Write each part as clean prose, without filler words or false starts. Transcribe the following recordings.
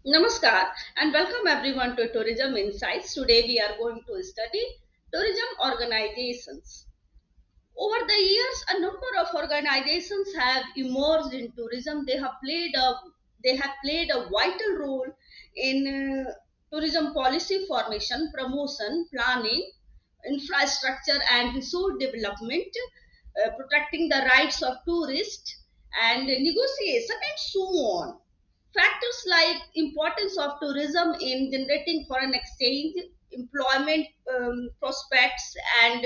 Namaskar and welcome everyone to Tourism Insights. Today we are going to study tourism organizations. Over the years, a number of organizations have emerged in tourism. They have played a vital role in tourism policy formation, promotion, planning, infrastructure, and resource development, protecting the rights of tourists, and negotiation, and so on. Factors like importance of tourism in generating foreign exchange, employment prospects, and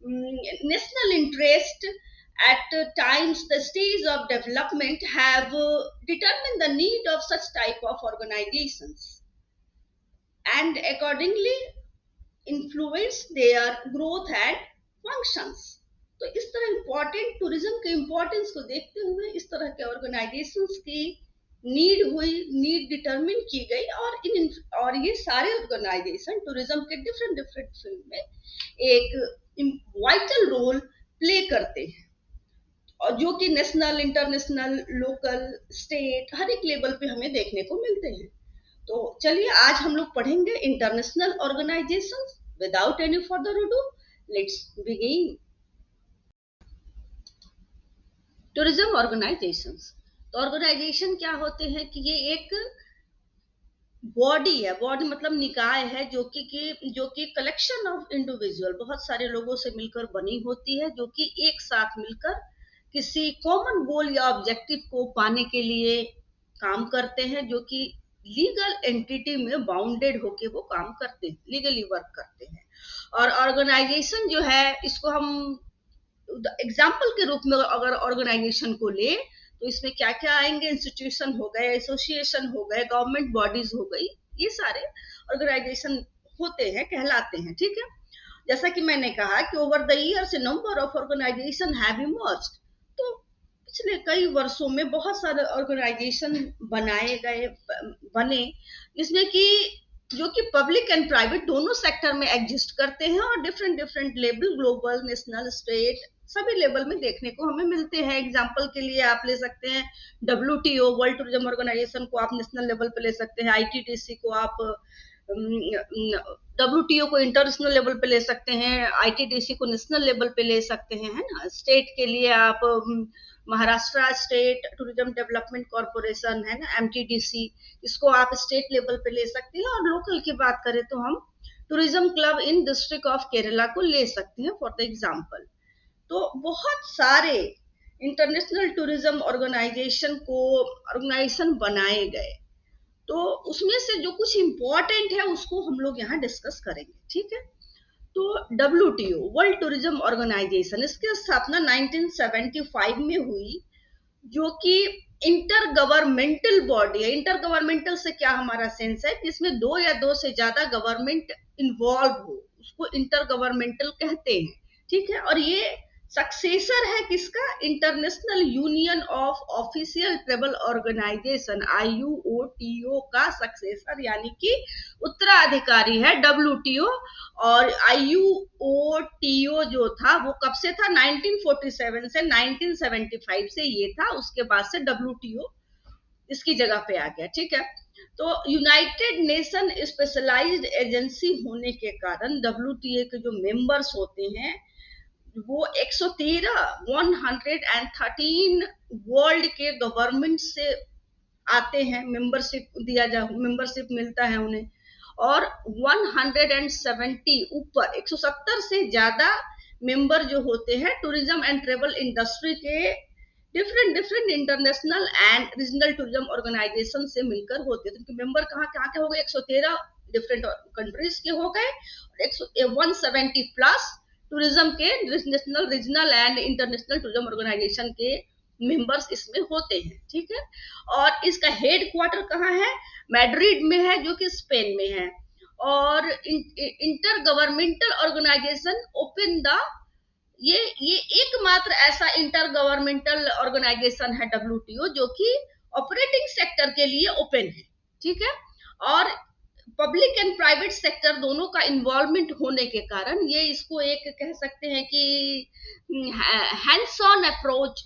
national interest at times the stage of development have determined the need of such type of organizations and accordingly influence their growth and functions. तो इस तरह important tourism के importance को देखते हुए इस तरह के ऑर्गेनाइजेशंस की नीड डिटरमिन की गई और ये सारे ऑर्गेनाइजेशन टूरिज्म के डिफरेंट डिफरेंट फील्ड में एक वाइटल रोल प्ले करते हैं और जो कि नेशनल, इंटरनेशनल, लोकल, स्टेट हर एक लेवल पे हमें देखने को मिलते हैं। तो चलिए आज हम लोग पढ़ेंगे international organization. Without any further ado, let's begin. Tourism organizations, तो ऑर्गेनाइजेशन क्या होते हैं कि ये एक बॉडी है। बॉडी मतलब निकाय है जो कि कलेक्शन ऑफ इंडिविजुअल, बहुत सारे लोगों से मिलकर बनी होती है, जो कि एक साथ मिलकर किसी कॉमन गोल या ऑब्जेक्टिव को पाने के लिए काम करते हैं, जो कि लीगल एंटिटी में बाउंडेड होके वो काम करते हैं, लीगली वर्क करते हैं। और ऑर्गेनाइजेशन जो है, इसको हम एग्जाम्पल के रूप में अगर ऑर्गेनाइजेशन को ले तो इसमें क्या क्या आएंगे? इंस्टीट्यूशन हो गए, एसोसिएशन हो गए, गवर्नमेंट बॉडीज हो गई, ये सारे ऑर्गेनाइजेशन होते हैं, कहलाते हैं। ठीक है, जैसा कि मैंने कहा कि over the years a number of organization have emerged, तो पिछले कई वर्षों में बहुत सारे ऑर्गेनाइजेशन बने, जिसमें कि जो कि पब्लिक एंड प्राइवेट दोनों सेक्टर में एग्जिस्ट करते हैं और different different level, global, national, state, सभी लेवल में देखने को हमें मिलते हैं। एग्जाम्पल के लिए आप ले सकते हैं WTO, वर्ल्ड टूरिज्म ऑर्गेनाइजेशन को आप नेशनल लेवल पे ले सकते हैं, ITTC को आप WTO को इंटरनेशनल लेवल पे ले सकते हैं, ITTC को नेशनल लेवल पे ले सकते हैं, है ना। स्टेट के लिए आप Maharashtra state tourism development corporation, है ना, MTDC, इसको आप स्टेट लेवल पे ले सकते हैं। और लोकल की बात करें तो हम tourism club in district of Kerala को ले सकते हैं फॉर द एग्जाम्पल। तो बहुत सारे इंटरनेशनल टूरिज्म ऑर्गेनाइजेशन बनाए गए, तो उसमें से जो कुछ इंपॉर्टेंट है उसको हम लोग यहाँ डिस्कस करेंगे। ठीक है, तो WTO, वर्ल्ड टूरिज्म ऑर्गेनाइजेशन, इसकी स्थापना 1975 में हुई, जो कि इंटर गवर्नमेंटल बॉडी है। इंटर गवर्नमेंटल से क्या हमारा सेंस है कि इसमें दो या दो से ज्यादा गवर्नमेंट इन्वॉल्व हो, उसको इंटर गवर्नमेंटल कहते हैं। ठीक है, और ये सक्सेसर है किसका? International union of official travel organization, IUOTO का सक्सेसर, यानी कि उत्तराधिकारी है WTO। और IUOTO जो था वो कब से था? 1947 से 1975 से ये था, उसके बाद से WTO इसकी जगह पे आ गया। ठीक है, तो यूनाइटेड नेशन स्पेशलाइज्ड एजेंसी होने के कारण WTO के जो मेंबर्स होते हैं वो 113 वर्ल्ड के गवर्नमेंट से आते हैं, मेंबरशिप मिलता है उन्हें। और 170 ऊपर 170 से ज्यादा मेंबर जो होते हैं टूरिज्म एंड ट्रेवल इंडस्ट्री के different international and regional tourism organization से मिलकर होते हैं। तो मेंबर कहाँ कहाँ के हो गए? 113 डिफरेंट कंट्रीज के हो गए, और 170 प्लस टूरिज्म के national, regional and international tourism organization के मेंबर्स इसमें होते हैं। ठीक है, और इसका हेड क्वार्टर कहाँ है? मैड्रिड में है, जो कि स्पेन में है। और inter governmental organization open the, ये एकमात्र ऐसा इंटर गवर्नमेंटल ऑर्गेनाइजेशन है WTO जो कि ऑपरेटिंग सेक्टर के लिए ओपन है। ठीक है, और पब्लिक एंड प्राइवेट सेक्टर दोनों का इन्वॉल्वमेंट होने के कारण ये इसको एक कह सकते हैं कि हैंड्स ऑन अप्रोच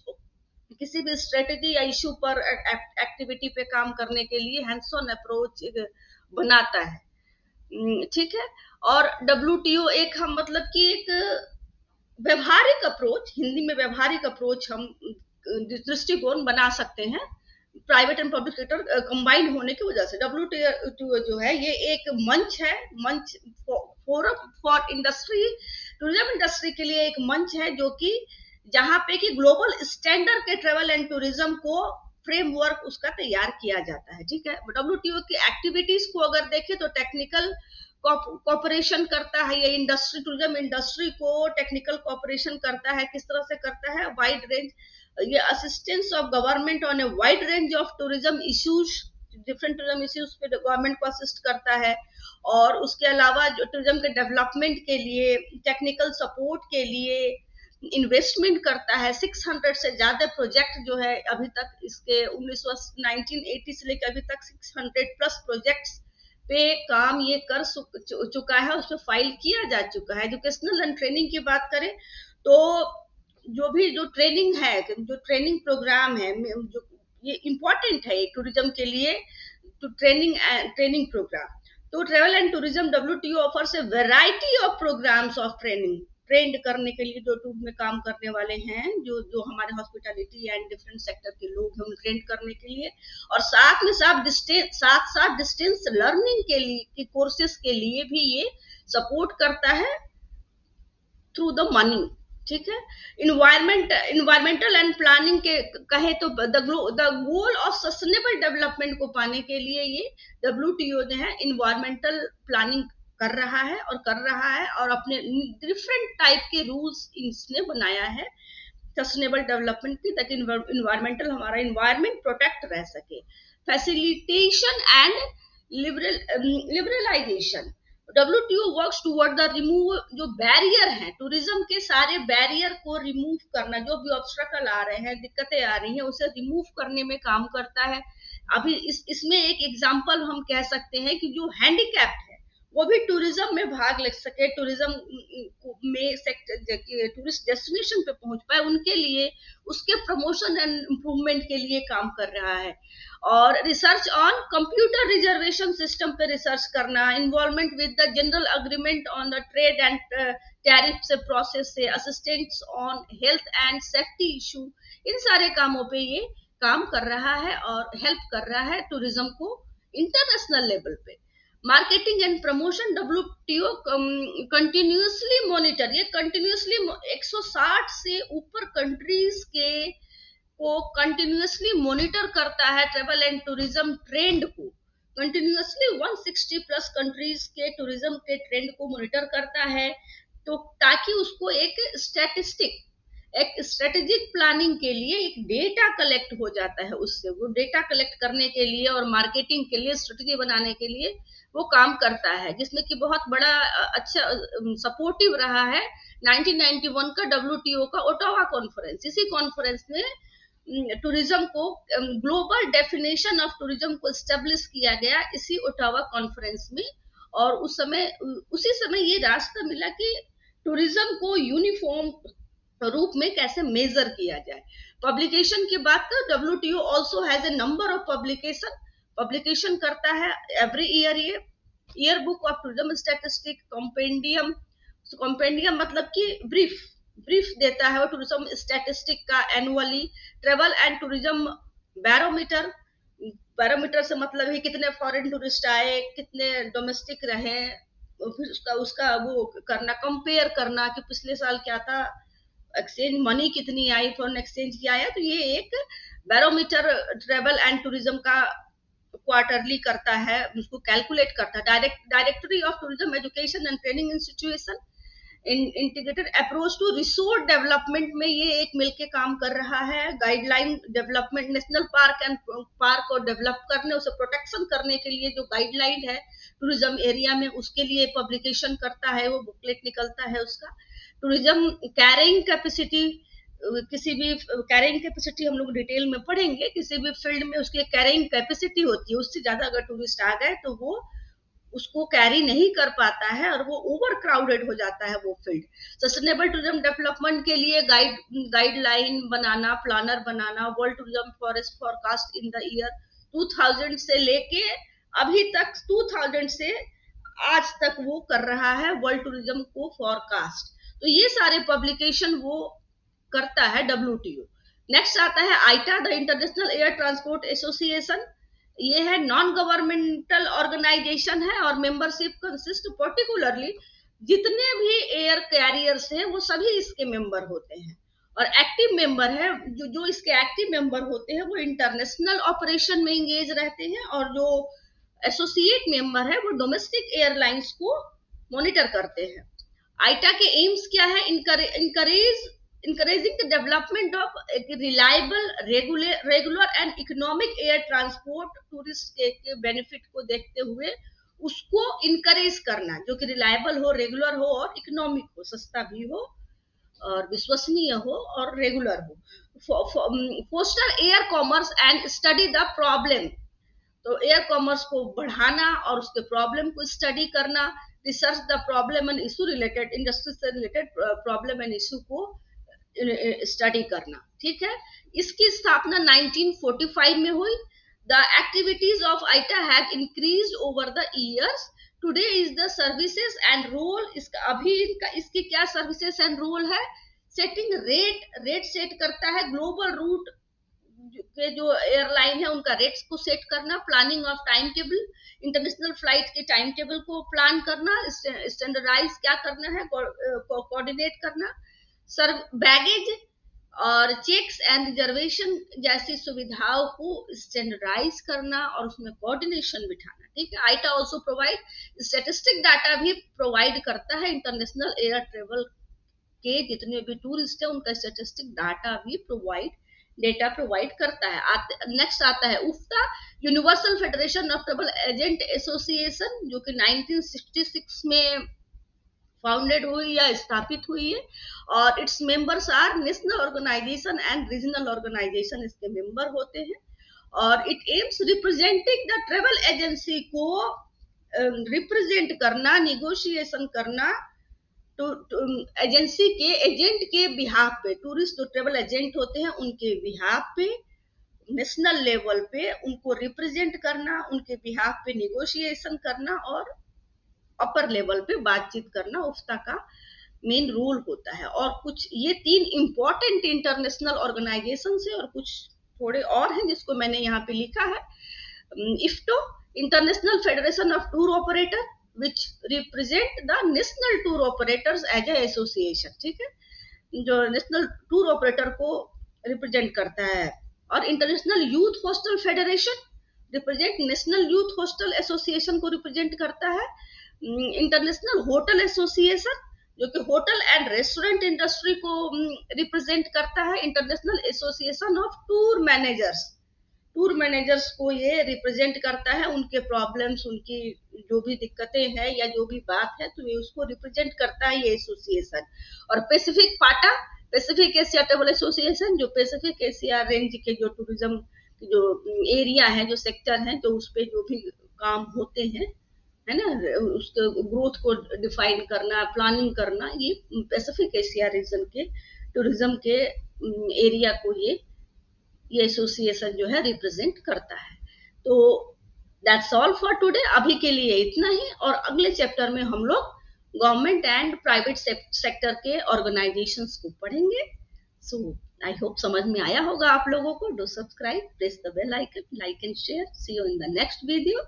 किसी भी स्ट्रेटेजी या इशू पर एक्टिविटी पे काम करने के लिए हैंड्स ऑन अप्रोच बनाता है, ठीक है। और WTO एक हम मतलब कि एक व्यवहारिक अप्रोच, हिंदी में व्यवहारिक अप्रोच हम दृष्टिकोण बना सकते हैं private and public sector combined होने की वजह से। WTO जो है ये एक मंच है, मंच forum for industry, tourism industry के लिए एक मंच है जो कि जहां पे कि ग्लोबल स्टैंडर्ड के ट्रेवल एंड टूरिज्म को फ्रेमवर्क उसका तैयार किया जाता है, ठीक है। WTO की एक्टिविटीज को अगर देखें तो टेक्निकल कॉपरेशन करता है, ये इंडस्ट्री टूरिज्म इंडस्ट्री को टेक्निकल कॉपरेशन करता है। किस तरह से करता है? वाइड रेंज, ये assistance of government on a wide range of tourism issues, different tourism issues पे गवर्नमेंट को असिस्ट करता है। और उसके अलावा जो टूरिज्म के डेवलपमेंट के लिए, टेक्निकल सपोर्ट के लिए इन्वेस्टमेंट करता है। 600 से ज्यादा प्रोजेक्ट जो है अभी तक इसके 1980 से लेकर अभी तक 600 प्लस प्रोजेक्ट्स पे काम ये कर चुका है, उस पर फाइल किया जा चुका है। एजुकेशनल एंड ट्रेनिंग की बात करें तो जो ट्रेनिंग है, जो ट्रेनिंग प्रोग्राम है, जो ये इम्पोर्टेंट है टूरिज्म के लिए, तो ट्रेनिंग प्रोग्राम। तो travel and tourism WTO offers a variety of programs of training, trained करने के लिए जो टूर में काम करने वाले हैं, जो हमारे हॉस्पिटैलिटी एंड डिफरेंट सेक्टर के लोग हैं, उन्हें ट्रेंड करने के लिए। और साथ में साथ डिस्टेंस लर्निंग के लिए के कोर्सेज के लिए भी ये सपोर्ट करता है थ्रू द मनी, ठीक है। इन्वायरमेंटल एंड प्लानिंग के कहे तो the goal of sustainable development को पाने के लिए ये WTO जो है इन्वायरमेंटल प्लानिंग कर रहा है और अपने डिफरेंट टाइप के रूल्स इसने बनाया है सस्टेनेबल डेवलपमेंट की, ताकि इन्वायरमेंटल, हमारा इन्वायरमेंट प्रोटेक्ट रह सके। Facilitation and liberalization, WTO works toward the remove, जो बैरियर हैं टूरिज्म के, सारे बैरियर को रिमूव करना, जो भी ऑब्स्ट्रकल आ रहे हैं, दिक्कतें आ रही हैं, उसे रिमूव करने में काम करता है। अभी इसमें एक एग्जांपल हम कह सकते हैं कि जो हैंडीकैप्ड है वो भी टूरिज्म में भाग ले सके, टूरिज्म में टूरिस्ट डेस्टिनेशन पे पहुंच पाए, उनके लिए, उसके प्रमोशन एंड इम्प्रूवमेंट के लिए काम कर रहा है। और research on computer reservation system पे रिसर्च करना, involvement with the general agreement on the trade and tariff से प्रोसेस से, assistance on health and safety issue, इन सारे कामों पे ये काम कर रहा है और हेल्प कर रहा है टूरिज्म को इंटरनेशनल लेवल पे। Marketing and promotion, WTO continuously monitor, ये कंटिन्यूसली 160 से ऊपर कंट्रीज के को कंटिन्यूसली मॉनिटर करता है, ट्रेवल एंड टूरिज्म ट्रेंड को कंटिन्यूसली 160 प्लस कंट्रीज के टूरिज्म के ट्रेंड को मॉनिटर करता है, तो ताकि उसको एक स्ट्रेटेजिक प्लानिंग के लिए एक डेटा कलेक्ट हो जाता है, उससे वो डेटा कलेक्ट करने के लिए और मार्केटिंग के लिए, स्ट्रेटेजी बनाने के लिए वो काम करता है, जिसमें कि बहुत बड़ा अच्छा सपोर्टिव रहा है 1991 का WTO का ओटावा कॉन्फ्रेंस। इसी कॉन्फ्रेंस में टूरिज्म को, ग्लोबल डेफिनेशन ऑफ टूरिज्म को एस्टेब्लिश किया गया इसी ओटावा कॉन्फ्रेंस में। और उसी समय ये रास्ता मिला कि टूरिज्म को यूनिफॉर्म रूप में कैसे मेजर किया जाए। पब्लिकेशन की बात कर, WTO also has a number of publication करता है एवरी ईयर। ये year book of tourism statistic, compendium मतलब कि ब्रीफ देता है वो टूरिज्म स्टैटिस्टिक का annually. Travel and tourism barometer से मतलब है कितने फॉरेन टूरिस्ट आए, कितने डोमेस्टिक रहे, फिर उसका वो करना, कंपेयर करना कि पिछले साल क्या था, एक्सचेंज मनी कितनी आई, फॉरेन एक्सचेंज क्या आया। तो ये एक बैरोमीटर ट्रेवल एंड टूरिज्म का क्वार्टरली करता है, उसको कैलकुलेट करता है। Directory of tourism education and training institution, integrated approach to resort development में ये एक मिलके काम कर रहा है। गाइडलाइन डेवलपमेंट, नेशनल पार्क को डेवलप करने, उसे प्रोटेक्शन करने के लिए जो गाइडलाइन है टूरिज्म एरिया में, उसके लिए पब्लिकेशन करता है, वो बुकलेट निकलता है उसका। टूरिज्म कैरिंग कैपेसिटी, किसी भी कैरिंग कैपेसिटी हम लोग डिटेल में पढ़ेंगे, किसी भी फील्ड में उसकी कैरिंग कैपेसिटी होती है, उससे ज्यादा अगर टूरिस्ट आ गए तो वो उसको कैरी नहीं कर पाता है और वो ओवर क्राउडेड हो जाता है वो फील्ड। सस्टेनेबल टूरिज्म डेवलपमेंट के लिए गाइडलाइन बनाना, प्लानर बनाना, world tourism forest forecast in the year 2000 से लेके अभी तक 2000 से आज तक वो कर रहा है वर्ल्ड टूरिज्म को फॉरकास्ट। तो ये सारे पब्लिकेशन वो करता है WTO। नेक्स्ट आता है IATA, the international air transport association. ये है नॉन गवर्नमेंटल ऑर्गेनाइजेशन है और मेंबरशिप कंसिस्ट पर्टिकुलरली जितने भी एयर कैरियर्स हैं वो सभी इसके मेंबर होते हैं। और एक्टिव मेंबर है, जो इसके एक्टिव मेंबर होते हैं वो इंटरनेशनल ऑपरेशन में इंगेज रहते हैं, और जो एसोसिएट मेंबर है वो डोमेस्टिक एयरलाइंस को मॉनिटर करते हैं। आईटा के एम्स क्या है? encouraging the development of reliable, regular and economic air transport। Tourist के बेनिफिट को देखते हुए उसको इनकरेज करना, जो कि रिलायबल हो, रेगुलर हो और इकोनॉमिक हो, सस्ता भी हो और विश्वसनीय हो और रेगुलर हो। Foster air commerce and study the problem. तो एयर कॉमर्स को बढ़ाना और उसके प्रॉब्लम को स्टडी करना, research the problem and issue related, industry से रिलेटेड प्रॉब्लम एंड इशू को स्टडी करना। ठीक है, इसकी स्थापना 1945 में हुई। The activities of IATA have increased over the years. Today is the services and role. इसका अभी इसकी क्या सर्विसेज एंड रोल है? सेटिंग रेट सेट करता है, ग्लोबल रूट के जो एयरलाइन है उनका रेट्स को सेट करना, planning of time table, international flight के टाइम टेबल को प्लान करना, स्टैंडर्डाइज क्या करना है, कोऑर्डिनेट करना, बैगेज और चेक्स एंड रिजर्वेशन जैसी सुविधाओं को स्टैंडर्डाइज करना और उसमें कोऑर्डिनेशन बिठाना। ठीक है, आईटा ऑल्सो प्रोवाइड स्टैटिस्टिक डाटा भी प्रोवाइड करता है। इंटरनेशनल एयर ट्रेवल के जितने भी टूरिस्ट है उनका स्टैटिस्टिक डाटा भी प्रोवाइड करता है। नेक्स्ट आता है UFTAA, universal federation of travel agent association, जो कि 1966 में फाउंडेड हुई या स्थापित हुई है, और its members are national organization and regional organization इसके मेंबर होते हैं। और it aims representing the travel agency को रिप्रेजेंट करना, निगोशिएशन करना एजेंसी के एजेंट के बिहाफ पे, टूरिस्ट जो ट्रेवल एजेंट होते हैं उनके बिहाफ पे, नेशनल लेवल पे उनको रिप्रेजेंट करना, उनके बिहाफ पे निगोशिएशन करना और अपर लेवल पे बातचीत करना उफ्ता का मेन रूल होता है। और कुछ ये 3 इंपॉर्टेंट इंटरनेशनल ऑर्गेनाइजेशन है और कुछ थोड़े और हैं जिसको मैंने यहाँ पे लिखा है। IFTO, international federation of tour operator, which represent the national tour operators as a association। ठीक है, जो नेशनल टूर ऑपरेटर को रिप्रेजेंट करता है। और international youth hostel federation represent national youth hostel association को रिप्रेजेंट करता है। इंटरनेशनल होटल एसोसिएशन जो कि होटल एंड रेस्टोरेंट इंडस्ट्री को रिप्रेजेंट करता है। International association of tour managers को ये रिप्रेजेंट करता है, उनके प्रॉब्लम्स, उनकी जो भी दिक्कतें हैं या जो भी बात है तो ये उसको रिप्रेजेंट करता है ये एसोसिएशन। और पैसिफिक पाटा, पैसिफिक एशिया ट्रेवल एसोसिएशन, जो पैसिफिक एशिया रेंज के जो टूरिज्म जो एरिया है, जो सेक्टर है, जो उस पे जो भी काम होते हैं, है ना, उसके ग्रोथ को डिफाइन करना, प्लानिंग करना, ये पैसिफिक एशिया रीजन के टूरिज्म के एरिया को ये एसोसिएशन जो है रिप्रेजेंट करता है। तो दैट्स ऑल फॉर टुडे। अभी के लिए इतना ही, और अगले चैप्टर में हम लोग गवर्नमेंट एंड प्राइवेट सेक्टर के ऑर्गेनाइजेशंस को पढ़ेंगे। सो आई होप समझ में आया होगा आप लोगों को। Do subscribe, press the bell icon, like and share. See you in the next video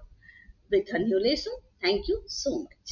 with a new lesson. Thank you so much.